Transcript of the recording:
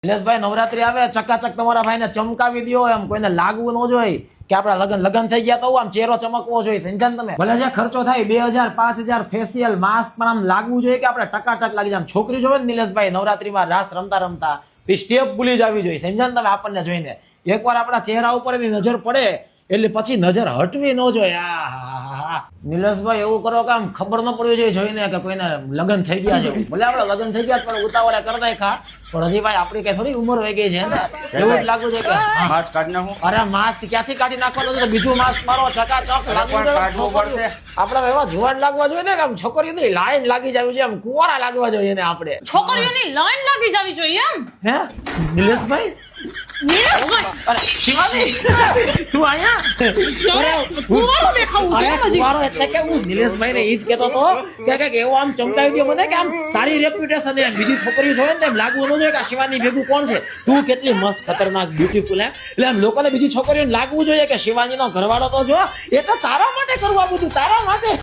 નિલેશભાઈ નવરાત્રી આવે ચકાચક તમારા ભાઈને ચમકાવી દો, એમ કોઈને લાગવું ન જોઈએ કે આપડા લગન થઈ ગયા તો આમ ચહેરો ચમકવો જોઈએ, સમજ્યા ને તમે? ભલે જે ખર્ચો થાય 2000 5000 ફેશિયલ માસ્ક પણ આમ લાગવું જોઈએ કે આપણે ટકાટક લાગી જાય. છોકરી જોવે ને નિલેશભાઈ નવરાત્રીમાં રાસ રમતા રમતા સ્ટેપ ભૂલી જવી જોઈએ, સમજ્યા ને તમે? આપણને જોઈને એકવાર આપણા ચહેરા ઉપર એની નજર પડે એટલે પછી નજર હટવી ન જોઈએ. નિલેશભાઈ એવું કરો કે આમ ખબર ન પડવી જોઈએ જોઈને કે કોઈને લગ્ન થઈ ગયા છે. ભલે આપણે લગ્ન થઈ ગયા પણ ઉતાવળે કરી નાખ્યા, પણ હજી ભાઈ આપણી કઈ થોડી ઉંમર વહી ગઈ છે ને, એવું જ લાગુ છે કે માસ્ક કાઢી નાખું. અરે માસ્ક ક્યાંથી કાઢી નાખવાનું છે? બીજું માસ્ક મારો ચકાચક લાગવું જોઈએ. પડશે. આપડે એવા જુવાન લાગવા જોઈએ ને કે આમ છોકરીઓની લાઈન લાગી જવી જોઈએ, આમ કુંવારા લાગવા જોઈએ ને આપણે. છોકરીઓની લાઈન લાગી જવી જોઈએ એમ. હે નિલેશભાઈ? અરે શિવાની તું આયા? અરે કુંવારો દેખાવું છે એમ હજી. કુંવારો એટલે કે હું નિલેશભાઈને ઈ જ કહેતો હતો કે એવું આમ ચમકાવી દો મને કે આમ તારી રેપ્યુટેશન એમ બીજી છોકરીઓ જોવે ને એમ લાગવું ન જોઈએ કે આ શિવાની ભેગું કોણ છે, તું કેટલી મસ્ત ખતરનાક બ્યુટીફુલ હે, એટલે આમ લોકોને બીજી છોકરીઓને લાગવું જોઈએ કે શિવાનીનો ઘરવાળો તો જો, એ તો તારા માટે કરવું આ બધું, તારા માટે.